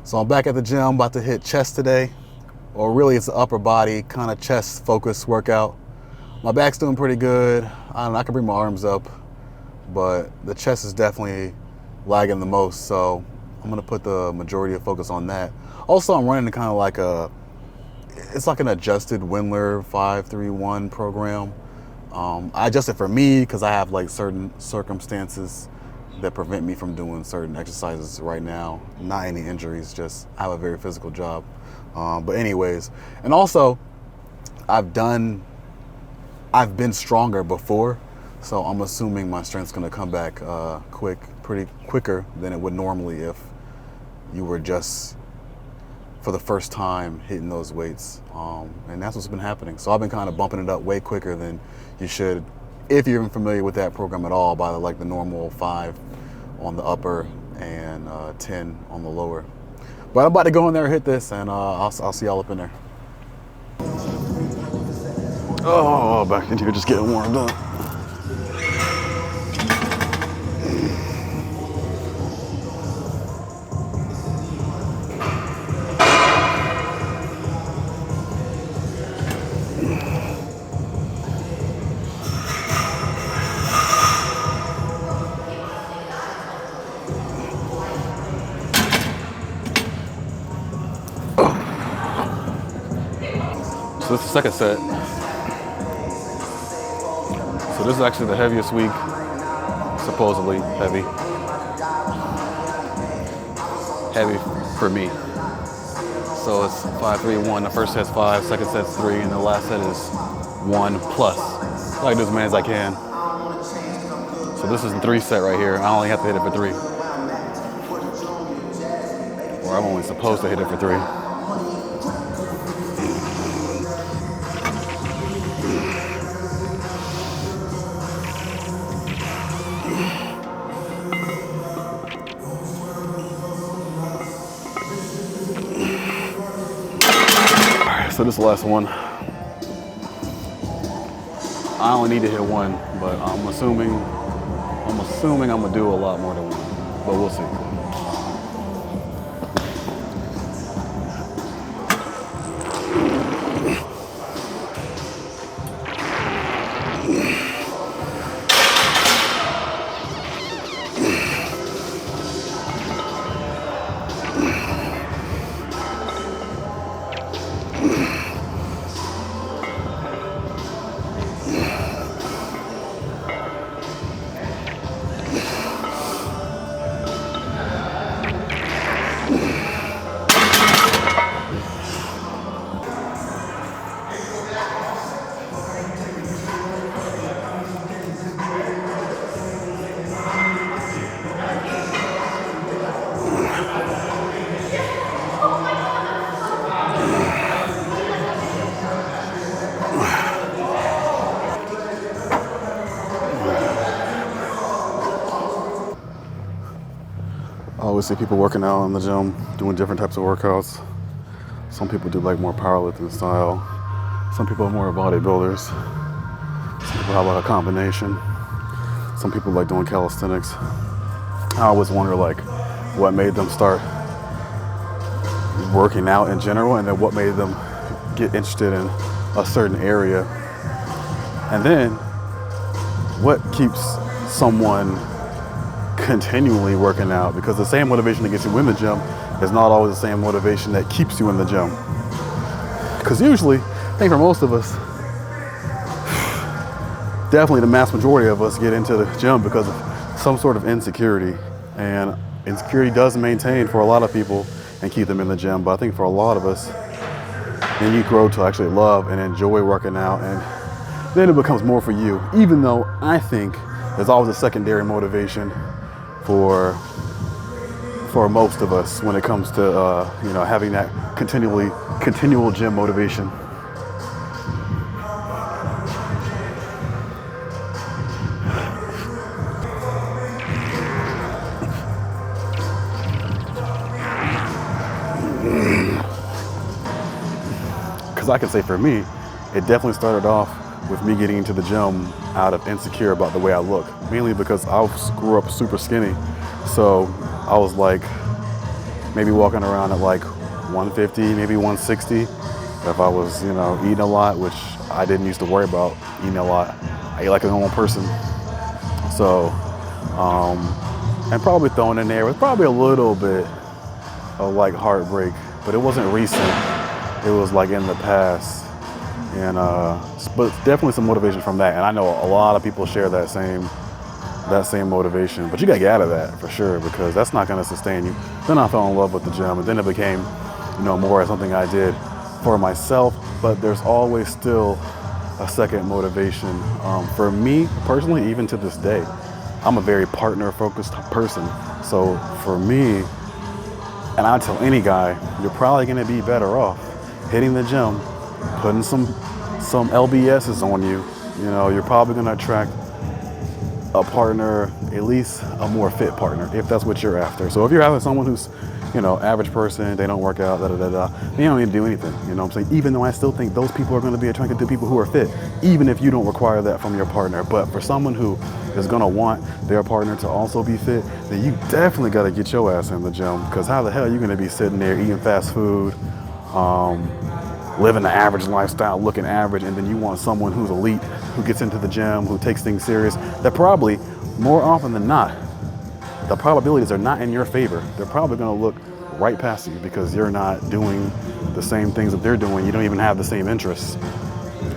So I'm back at the gym, about to hit chest today. Or really it's an upper body, kind of chest focused workout. My back's doing pretty good. I don't know, I can bring my arms up, but the chest is definitely lagging the most. So I'm gonna put the majority of focus on that. Also, I'm running kind of like it's like an adjusted Windler 5-3-1 program. I adjust it for me because I have like certain circumstances that prevent me from doing certain exercises right now. Not any injuries, just I have a very physical job. But anyways, and also I've been stronger before, so I'm assuming my strength's gonna come back pretty quicker than it would normally if you were just for the first time hitting those weights. And that's what's been happening. So I've been kind of bumping it up way quicker than you should if you're even familiar with that program at all, by like the normal 5 on the upper and 10 on the lower. But I'm about to go in there and hit this, and I'll see y'all up in there. Oh, back in here just getting warmed up. So this is the second set. So this is actually the heaviest week, supposedly heavy. Heavy for me. So it's 5-3-1. The first set's 5, second set's 3, and the last set is 1 plus. I like to do as many as I can. So this is the 3 set right here. I only have to hit it for 3. Or I'm only supposed to hit it for 3. So this is the last one. I only need to hit 1, but I'm assuming I'm gonna do a lot more than 1, but we'll see. I always see people working out in the gym, doing different types of workouts. Some people do like more powerlifting style. Some people are more bodybuilders. Some people have like a combination. Some people like doing calisthenics. I always wonder like what made them start working out in general, and then what made them get interested in a certain area. And then what keeps someone continually working out, because the same motivation that gets you in the gym is not always the same motivation that keeps you in the gym. Because usually, I think for most of us, definitely the mass majority of us get into the gym because of some sort of insecurity. And insecurity does maintain for a lot of people and keep them in the gym. But I think for a lot of us, then you grow to actually love and enjoy working out, and then it becomes more for you. Even though I think there's always a secondary motivation for most of us when it comes to having that continual gym motivation. Because I can say for me, it definitely started off with me getting into the gym out of insecure about the way I look, mainly because I grew up super skinny. So I was like, maybe walking around at like 150, maybe 160. If I was, you know, eating a lot, which I didn't used to worry about eating a lot. I eat like a normal person. So, and probably thrown in there with probably a little bit of like heartbreak, but it wasn't recent. It was like in the past. And, but definitely some motivation from that. And I know a lot of people share that same motivation, but you gotta get out of that for sure, because that's not gonna sustain you. Then I fell in love with the gym, and then it became, you know, more something I did for myself, but there's always still a second motivation. For me personally, even to this day, I'm a very partner-focused person. So for me, and I tell any guy, you're probably gonna be better off hitting the gym, putting some LBSs on you. You know, you're probably gonna attract a partner, at least a more fit partner, if that's what you're after. So if you're having someone who's, you know, average person, they don't work out, they don't need to do anything, you know what I'm saying? Even though I still think those people are gonna be attracted to people who are fit, even if you don't require that from your partner. But for someone who is gonna want their partner to also be fit, then you definitely gotta get your ass in the gym, because how the hell are you gonna be sitting there eating fast food, living the average lifestyle, looking average, and then you want someone who's elite, who gets into the gym, who takes things serious, that probably, more often than not, the probabilities are not in your favor. They're probably gonna look right past you because you're not doing the same things that they're doing. You don't even have the same interests.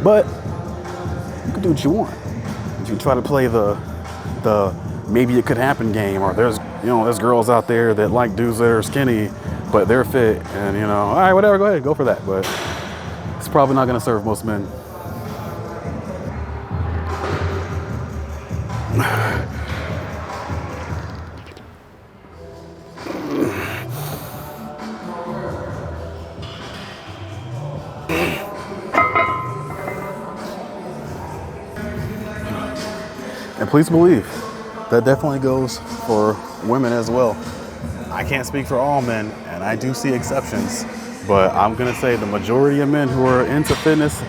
But you can do what you want. You can try to play the maybe it could happen game, or there's girls out there that like dudes that are skinny, but they're fit, and you know, all right, whatever, go ahead, go for that. But it's probably not gonna serve most men. And please believe, that definitely goes for women as well. I can't speak for all men, and I do see exceptions, but I'm gonna say the majority of men who are into fitness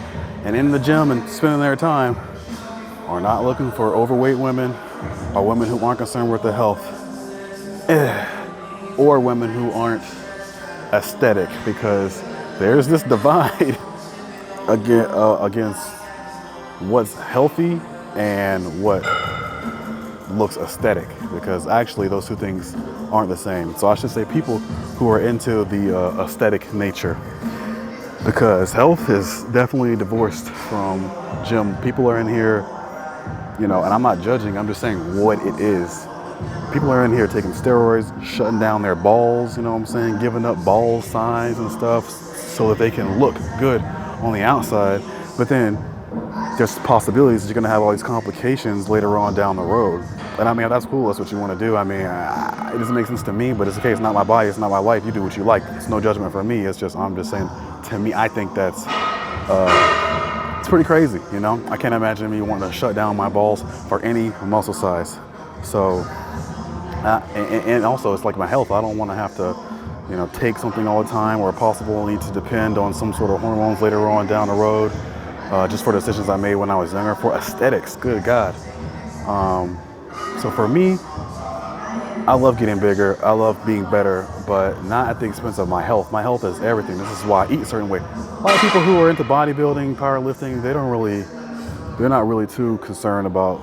and in the gym and spending their time are not looking for overweight women, or women who aren't concerned with their health, or women who aren't aesthetic, because there's this divide against what's healthy and what looks aesthetic, because actually those two things aren't the same. So I should say people who are into the aesthetic nature, because health is definitely divorced from gym. People are in here, you know, and I'm not judging, I'm just saying what it is. People are in here taking steroids, shutting down their balls, you know what I'm saying, giving up ball size and stuff so that they can look good on the outside. But then there's possibilities that you're gonna have all these complications later on down the road. And I mean, if that's cool, that's what you wanna do. I mean, it doesn't make sense to me, but it's okay, it's not my body, it's not my life, you do what you like. It's no judgment for me, it's just, I'm just saying, to me, I think that's, it's pretty crazy, you know? I can't imagine me wanting to shut down my balls for any muscle size. So, and also it's like my health, I don't wanna have to, you know, take something all the time, or possibly need to depend on some sort of hormones later on down the road. Just for decisions I made when I was younger, for aesthetics, good God. So for me, I love getting bigger, I love being better, but not at the expense of my health. My health is everything. This is why I eat a certain way. A lot of people who are into bodybuilding, powerlifting, they're not really too concerned about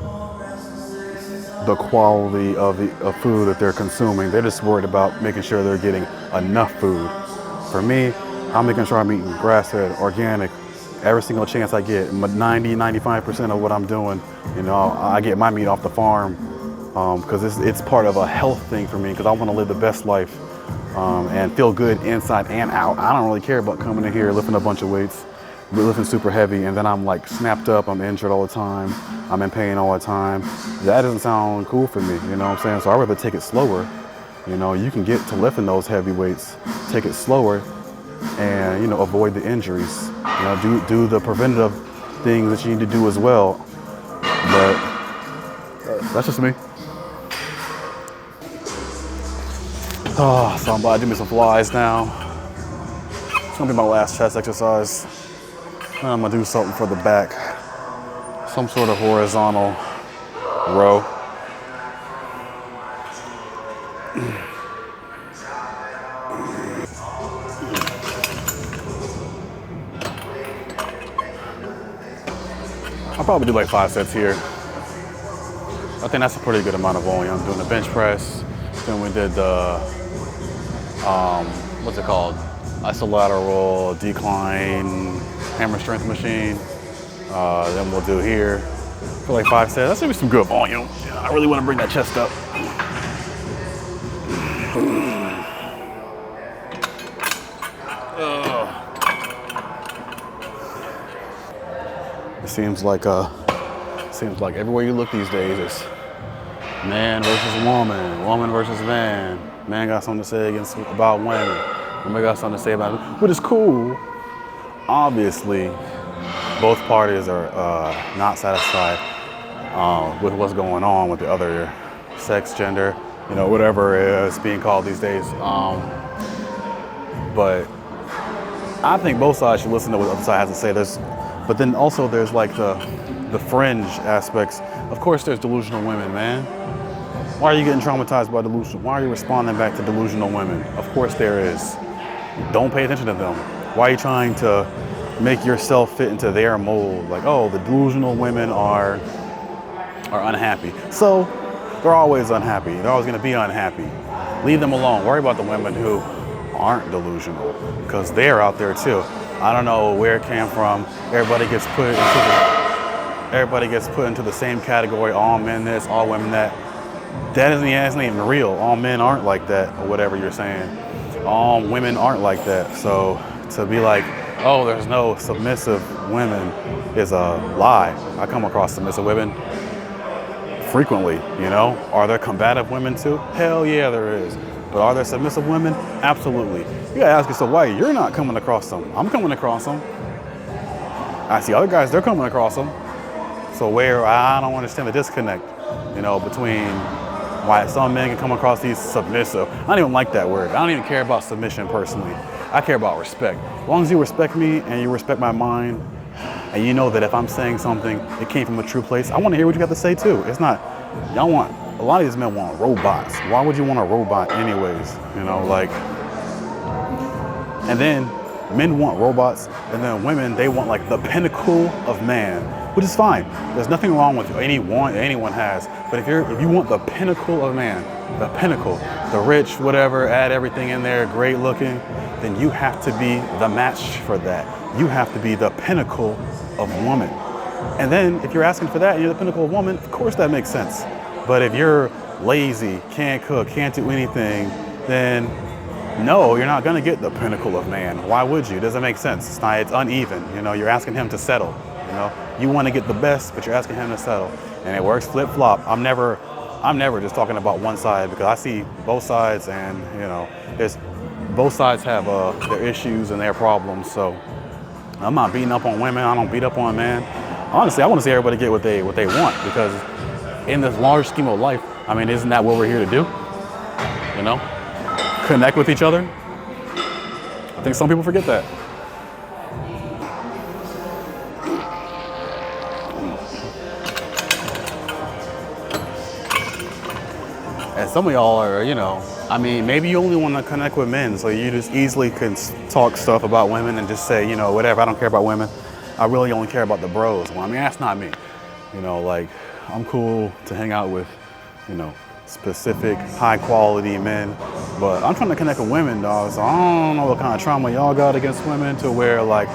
the quality of food that they're consuming. They're just worried about making sure they're getting enough food. For me, I'm making sure I'm eating grass-fed, organic, every single chance I get. 90-95% of what I'm doing, you know, I get my meat off the farm, because it's part of a health thing for me, because I want to live the best life and feel good inside and out. I don't really care about coming in here lifting a bunch of weights, lifting super heavy, and then I'm like snapped up, I'm injured all the time, I'm in pain all the time. That doesn't sound cool for me, you know what I'm saying? So I'd rather take it slower. You know, you can get to lifting those heavy weights, take it slower, and, you know, avoid the injuries. You know, do the preventative things that you need to do as well. But that's just me. Oh, so I'm about to do me some flies now. It's gonna be my last chest exercise. And I'm gonna do something for the back. Some sort of horizontal row. probably do like 5 sets here. I think that's a pretty good amount of volume. Doing the bench press, then we did the, what's it called? Isolateral decline hammer strength machine. Then we'll do here for like 5 sets. That's gonna be some good volume. Yeah, I really wanna bring that chest up. It seems like everywhere you look these days is man versus woman, woman versus man. Man got something to say about women. Women got something to say about it, but it's cool. Obviously, both parties are not satisfied with what's going on with the other sex, gender, you know, whatever it is being called these days. But I think both sides should listen to what the other side has to say. But then also there's like the fringe aspects. Of course, there's delusional women, man. Why are you getting traumatized by delusion? Why are you responding back to delusional women? Of course there is. Don't pay attention to them. Why are you trying to make yourself fit into their mold? Like, oh, the delusional women are unhappy. So they're always unhappy. They're always gonna be unhappy. Leave them alone. Worry about the women who aren't delusional, because they're out there too. I don't know where it came from. Everybody gets put into the same category. All men this, all women that. That isn't even real. All men aren't like that, or whatever you're saying. All women aren't like that. So to be like, oh, there's no submissive women is a lie. I come across submissive women frequently, you know. Are there combative women too? Hell yeah, there is. But are there submissive women? Absolutely. You gotta ask yourself why you're not coming across them. I'm coming across them. I see other guys, they're coming across them. So where, I don't understand the disconnect, you know, between why some men can come across these submissive. I don't even like that word. I don't even care about submission personally. I care about respect. As long as you respect me and you respect my mind, and you know that if I'm saying something, it came from a true place, I want to hear what you got to say too. It's not, y'all want, a lot of these men want robots. Why would you want a robot anyways? You know, like, and then men want robots, and then women, they want like the pinnacle of man, which is fine. There's nothing wrong with anyone has. But if you want the pinnacle of man, the pinnacle, the rich, whatever, add everything in there, great looking, then you have to be the match for that. You have to be the pinnacle of woman. And then if you're asking for that and you're the pinnacle of woman, of course that makes sense. But if you're lazy, can't cook, can't do anything, then no, you're not gonna get the pinnacle of man. Why would you? It doesn't make sense. It's uneven. You know, you're asking him to settle. You know, you want to get the best, but you're asking him to settle, and it works flip-flop. I'm never just talking about one side, because I see both sides, and you know, both sides have their issues and their problems. So I'm not beating up on women. I don't beat up on men. Honestly, I want to see everybody get what they want, because in this large scheme of life, I mean, isn't that what we're here to do? You know, connect with each other. I think some people forget that. And some of y'all are, you know, I mean, maybe you only want to connect with men, so you just easily can talk stuff about women and just say, you know, whatever, I don't care about women. I really only care about the bros. Well, I mean, that's not me. You know, like, I'm cool to hang out with, you know, specific high quality men, but I'm trying to connect with women, dog. So I don't know what kind of trauma y'all got against women to where, like,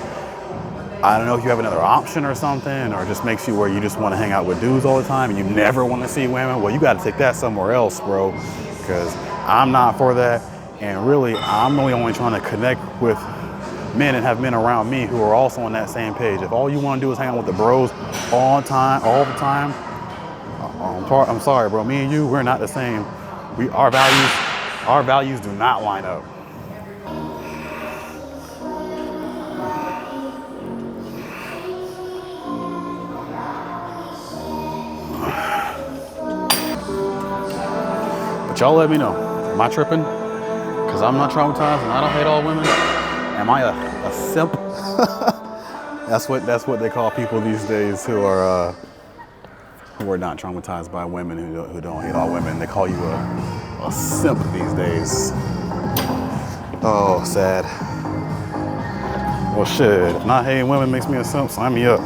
I don't know if you have another option or something, or it just makes you where you just want to hang out with dudes all the time and you never want to see women. Well, you got to take that somewhere else, bro, because I'm not for that. And really, I'm really only trying to connect with men and have men around me who are also on that same page. If all you want to do is hang out with the bros all the time, I'm sorry, bro. Me and you, we're not the same. Our values do not line up. But y'all let me know. Am I tripping? Because I'm not traumatized and I don't hate all women. Am I a simp? That's what they call people these days who are not traumatized by women, who don't hate all women. They call you a simp these days. Oh, sad. Well, shit. If not hating women makes me a simp, sign me up.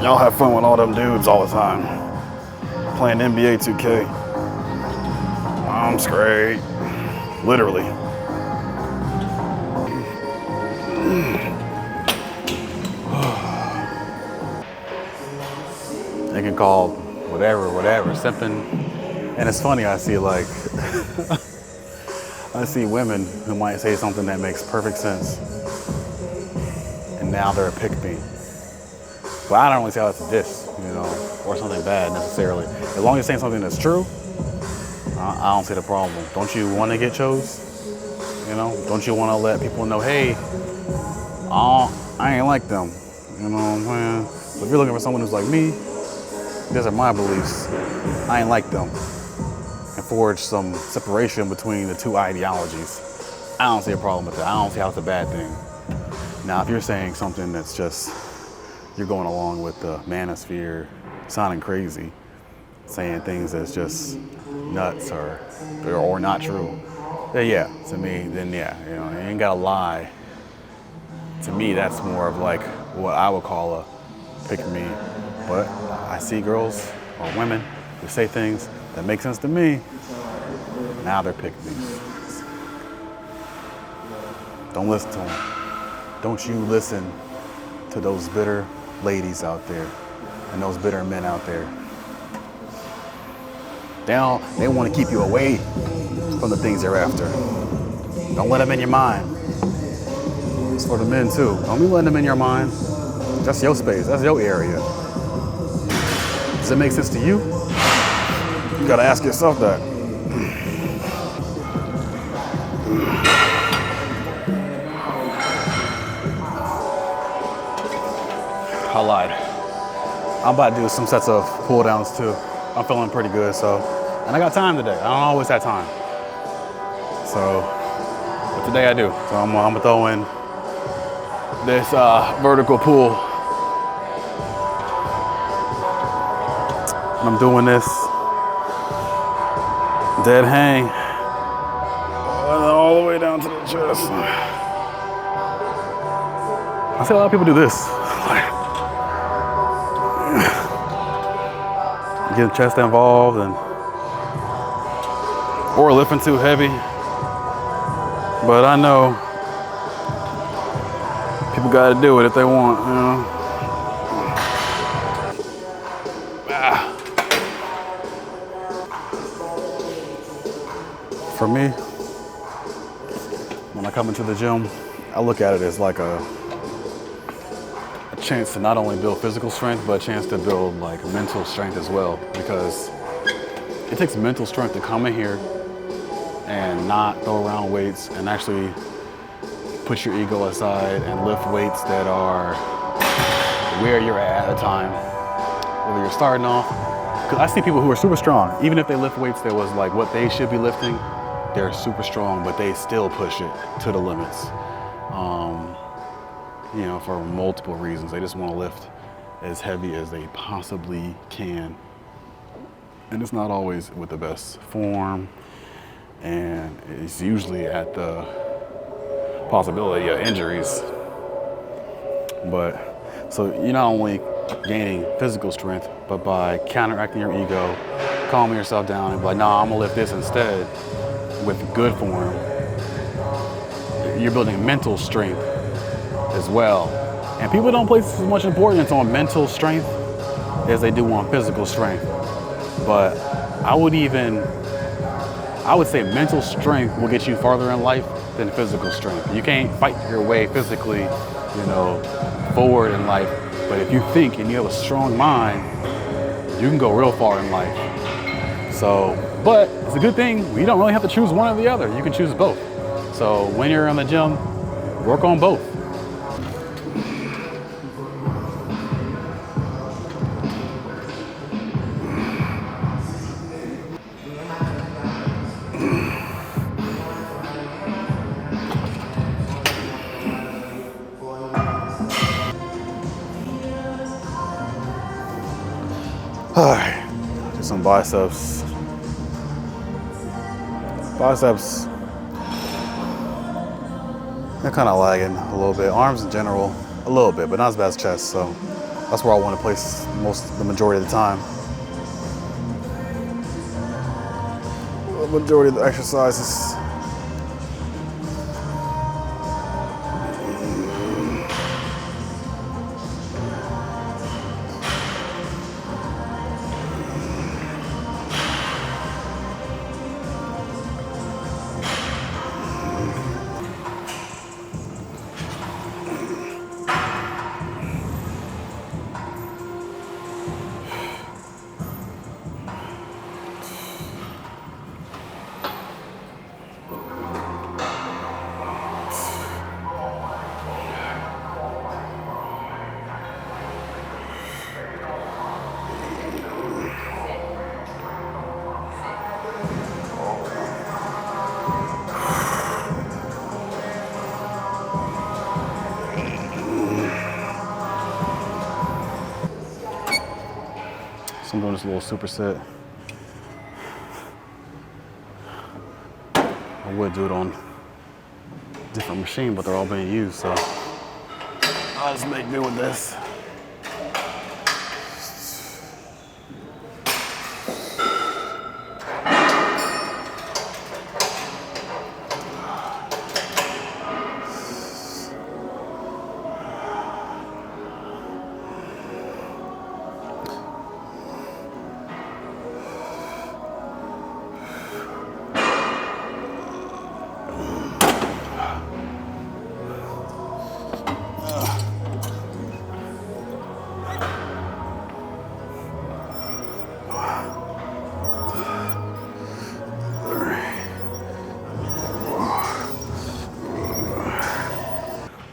Y'all have fun with all them dudes all the time. Playing NBA 2K. I'm straight. Literally. They can call whatever, something. And it's funny, I see like, I see women who might say something that makes perfect sense. And now they're a pick-me. But I don't really see how it's a diss, you know, or something bad necessarily. As long as you're saying something that's true, I don't see the problem. Don't you want to get chose? You know, don't you want to let people know, hey, I ain't like them. You know what I'm saying? So if you're looking for someone who's like me, these are my beliefs. I ain't like them. And forge some separation between the two ideologies. I don't see a problem with that. I don't see how it's a bad thing. Now, if you're saying something that's just, you're going along with the manosphere, sounding crazy, saying things that's just nuts or not true, then yeah, to me, then yeah, you know, you ain't gotta lie. To me, that's more of like what I would call a pick me. But I see girls or women who say things that make sense to me. Now they're pick me. Don't listen to them. Don't you listen to those bitter ladies out there and those bitter men out there. They want to keep you away from the things they're after. Don't let them in your mind. It's for the men too. Don't be letting them in your mind. That's your space. That's your area. Does it make sense to you? You gotta ask yourself that. I lied. I'm about to do some sets of pull downs too. I'm feeling pretty good, so. And I got time today. I don't always have time. So, but today I do. So I'm gonna throw in this vertical pull. And I'm doing this dead hang all the way down to the chest. I see a lot of people do this. Getting chest involved or lifting too heavy. But I know people gotta do it if they want, you know. For me, when I come into the gym, I look at it as like a chance to not only build physical strength, but a chance to build like mental strength as well. Because it takes mental strength to come in here and not throw around weights and actually put your ego aside and lift weights that are where you're at a time. Whether you're starting off, because I see people who are super strong, even if they lift weights that was like what they should be lifting, they're super strong, but they still push it to the limits. You know, for multiple reasons. They just want to lift as heavy as they possibly can. And it's not always with the best form. And it's usually at the possibility of injuries. But, so you're not only gaining physical strength, but by counteracting your ego, calming yourself down and be like, nah, I'm gonna lift this instead with good form. You're building mental strength as well. And people don't place as much importance on mental strength as they do on physical strength. But I would say mental strength will get you farther in life than physical strength. You can't fight your way physically, you know, forward in life. But if you think and you have a strong mind, you can go real far in life. So, but it's a good thing. You don't really have to choose one or the other. You can choose both. So when you're in the gym, work on both. All right, do some biceps. Biceps, they're kind of lagging a little bit. Arms in general, a little bit, but not as bad as chest. So That's where I want to place the majority of the time. The majority of the exercises. So I'm doing this little superset. I would do it on a different machine, but they're all being used, so I'll just make do with this.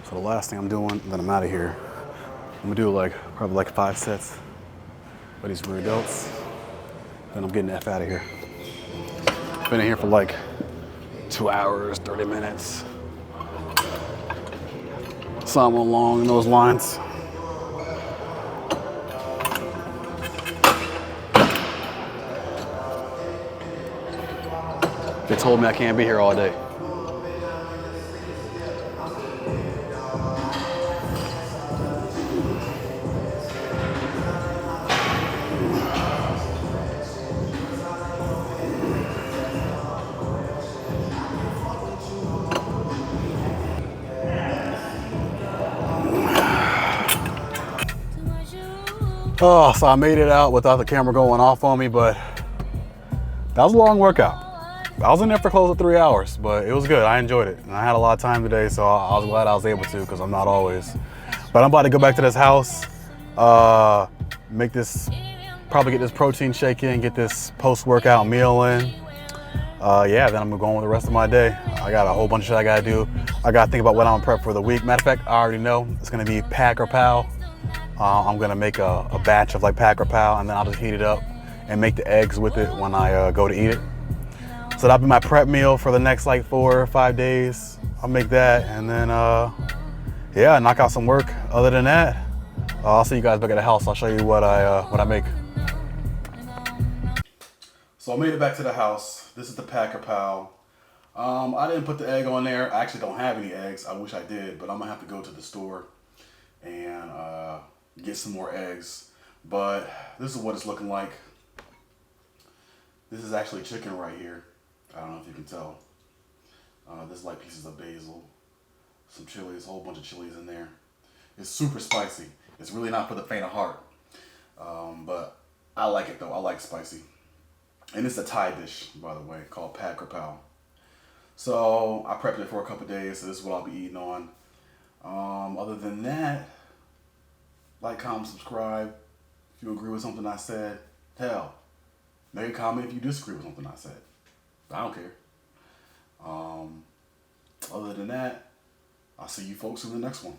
So the last thing I'm doing, then I'm out of here. I'm gonna do probably like 5 sets of these rear delts. Then I'm getting the F out of here. Been in here for like 2 hours, 30 minutes. Something along those lines. They told me I can't be here all day. Oh, so I made it out without the camera going off on me, but that was a long workout. I was in there for close to 3 hours, but it was good. I enjoyed it. And I had a lot of time today, so I was glad I was able to, because I'm not always. But I'm about to go back to this house, probably get this protein shake in, get this post-workout meal in. Yeah, then I'm gonna go on with the rest of my day. I got a whole bunch of shit I gotta do. I gotta think about what I'm gonna prep for the week. Matter of fact, I already know it's gonna be pack or pow. I'm gonna make a batch of like pack or pow, and then I'll just heat it up and make the eggs with it when I go to eat it. So that'll be my prep meal for the next like 4 or 5 days. I'll make that, and then yeah, knock out some work. Other than that, I'll see you guys back at the house. I'll show you what I make. So I made it back to the house. This is the pack or pow. I didn't put the egg on there. I actually don't have any eggs. I wish I did, but I'm gonna have to go to the store and get some more eggs. But this is what it's looking like. This is actually chicken right here. I don't know if you can tell. There's like pieces of basil, some chilies, a whole bunch of chilies in there. It's super spicy. It's really not for the faint of heart. But I like it though. I like spicy. And it's a Thai dish, by the way, called pack or pow. So I prepped it for a couple days, so this is what I'll be eating on. Other than that, like, comment, subscribe. If you agree with something I said, hell, make a comment if you disagree with something I said. I don't care. Other than that, I'll see you folks in the next one.